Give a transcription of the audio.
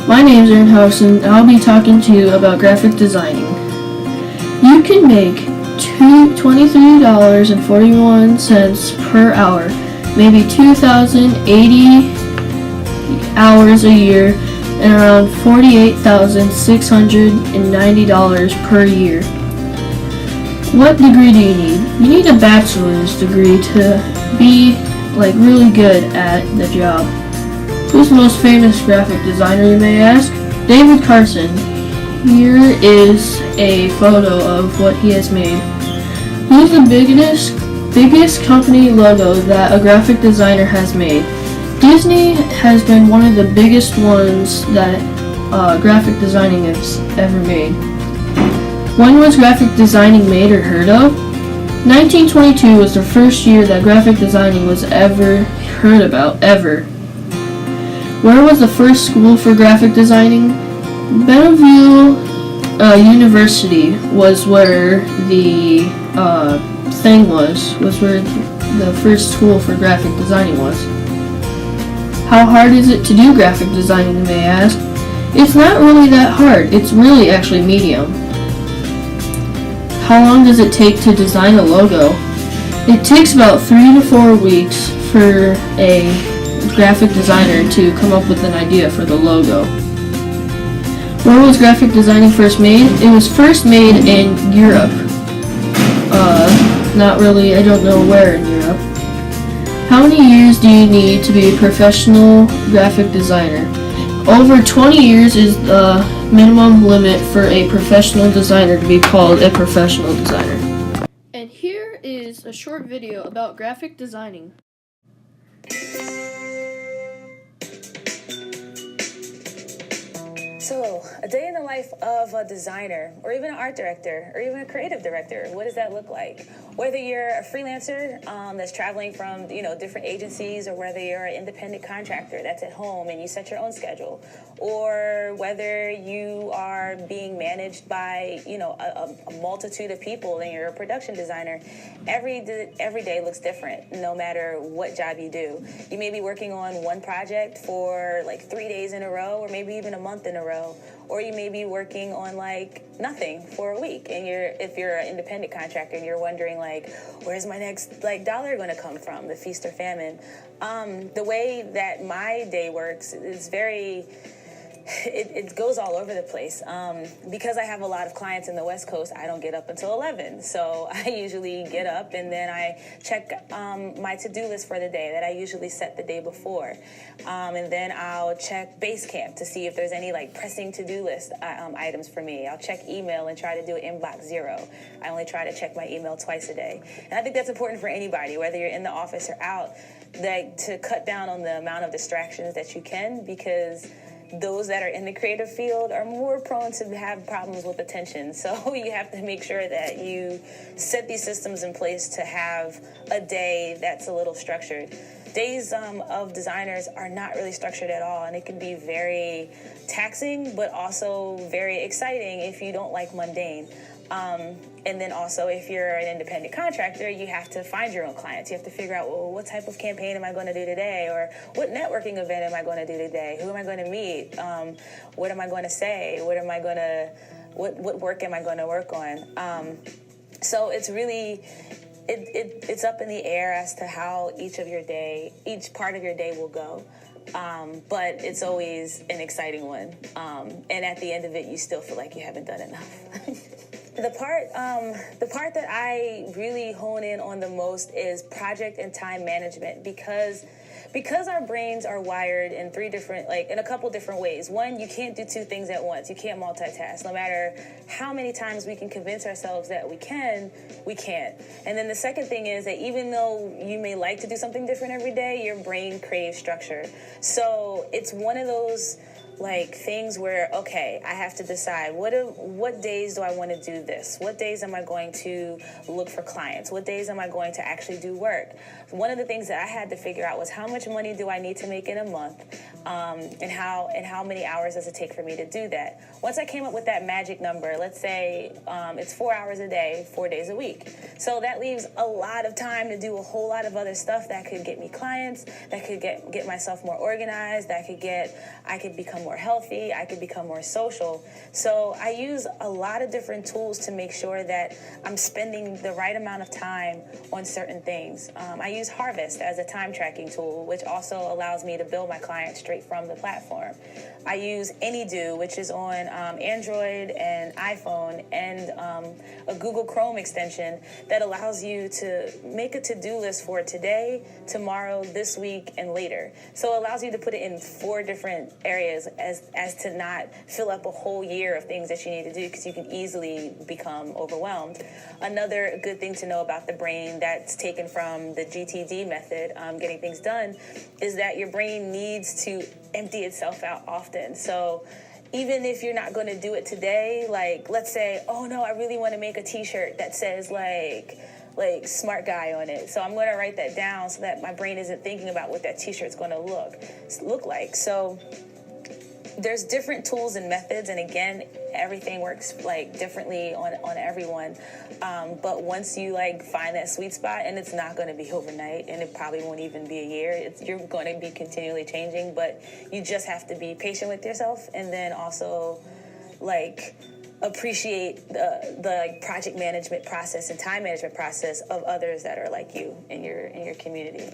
My name's Aaron Howson, and I'll be talking to you about graphic designing. You can make $23.41 per hour, maybe 2,080 hours a year, and around $48,690 per year. What degree do you need? You need a bachelor's degree to be really good at the job. Who's the most famous graphic designer, you may ask? David Carson. Here is a photo of what he has made. Who's the biggest company logo that a graphic designer has made? Disney has been one of the biggest ones that graphic designing has ever made. When was graphic designing made or heard of? 1922 was the first year that graphic designing was ever heard about, ever. Where was the first school for graphic designing? Bellevue University was where the where the first school for graphic designing was. How hard is it to do graphic designing, you may ask? It's not really that hard. It's really actually medium. How long does it take to design a logo? It takes about 3 to 4 weeks for a graphic designer to come up with an idea for the logo. Where was graphic designing first made? It was first made in Europe. Not really, I don't know where in Europe. How many years do you need to be a professional graphic designer? Over 20 years is the minimum limit for a professional designer to be called a professional designer. And here is a short video about graphic designing. So, a day in the life of a designer, or even an art director, or even a creative director, what does that look like? Whether you're a freelancer that's traveling from different agencies, or whether you're an independent contractor that's at home and you set your own schedule, or whether you are being managed by a multitude of people and you're a production designer, every day looks different no matter what job you do. You may be working on one project for 3 days in a row, or maybe even a month in a row. Or you may be working on nothing for a week, and if you're an independent contractor and you're wondering where's my next dollar going to come from, the feast or famine. The way that my day works is it goes all over the place. Because I have a lot of clients in the West Coast, I don't get up until 11. So I usually get up and then I check my to-do list for the day that I usually set the day before. And then I'll check Basecamp to see if there's any pressing to-do list items for me. I'll check email and try to do inbox zero. I only try to check my email twice a day. And I think that's important for anybody, whether you're in the office or out, to cut down on the amount of distractions that you can, because those that are in the creative field are more prone to have problems with attention. So you have to make sure that you set these systems in place to have a day that's a little structured. Days of designers are not really structured at all, and it can be very taxing, but also very exciting if you don't like mundane. And then also, if you're an independent contractor, you have to find your own clients. You have to figure out, what type of campaign am I going to do today? Or what networking event am I going to do today? Who am I going to meet? What am I going to say? What work am I going to work on? So it's really, it's up in the air as to how each part of your day will go. But it's always an exciting one. And at the end of it, you still feel like you haven't done enough. The part that I really hone in on the most is project and time management, because our brains are wired in in a couple different ways. One, you can't do two things at once. You can't multitask. No matter how many times we can convince ourselves that we can't. And then the second thing is that even though you may like to do something different every day, your brain craves structure. So it's one of those things where, okay, I have to decide what days do I want to do this? What days am I going to look for clients? What days am I going to actually do work? One of the things that I had to figure out was how much money do I need to make in a month, and how many hours does it take for me to do that? Once I came up with that magic number, let's say it's 4 hours a day, 4 days a week. So that leaves a lot of time to do a whole lot of other stuff that could get me clients, that could get myself more organized, I could become more healthy, I could become more social. So I use a lot of different tools to make sure that I'm spending the right amount of time on certain things. I use Harvest as a time tracking tool, which also allows me to bill my clients straight from the platform. I use AnyDo, which is on Android and iPhone, and a Google Chrome extension that allows you to make a to-do list for today, tomorrow, this week, and later. So it allows you to put it in 4 different areas as to not fill up a whole year of things that you need to do, because you can easily become overwhelmed. Another good thing to know about the brain that's taken from the GTD method, getting things done, is that your brain needs to empty itself out often. So even if you're not going to do it today, like let's say, oh no, I really want to make a t-shirt that says like smart guy on it. So I'm going to write that down so that my brain isn't thinking about what that t-shirt's going to look like. So there's different tools and methods, and again, everything works like differently on everyone. But once you like find that sweet spot, and it's not going to be overnight, and it probably won't even be a year, you're going to be continually changing, but you just have to be patient with yourself, and then also like appreciate the project management process and time management process of others that are like you in your community.